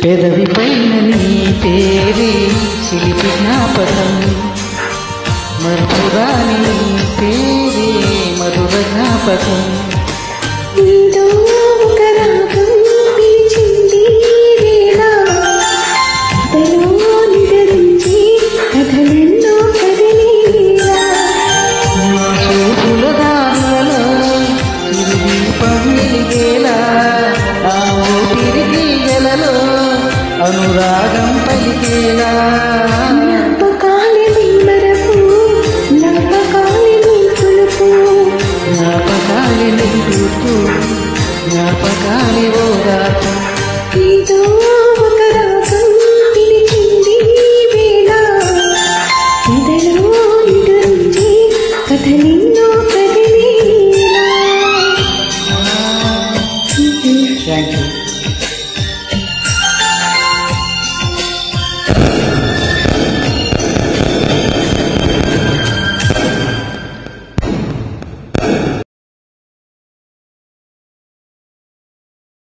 పెదవి పైన నీ పేరే చిలిపి జ్ఞాపకం మధురాని నీ పేరే మధుర జ్ఞాపకం నీతో ఒక రాగం పిలిచింది వేళ కథలో నిద్రించి కథలెన్నో కదిలేలా నా చూపుల దారులలో చిరుదీపం వెలిగేలా ఆ ఊపిరి తీగలలో అనురాగం పలికేలా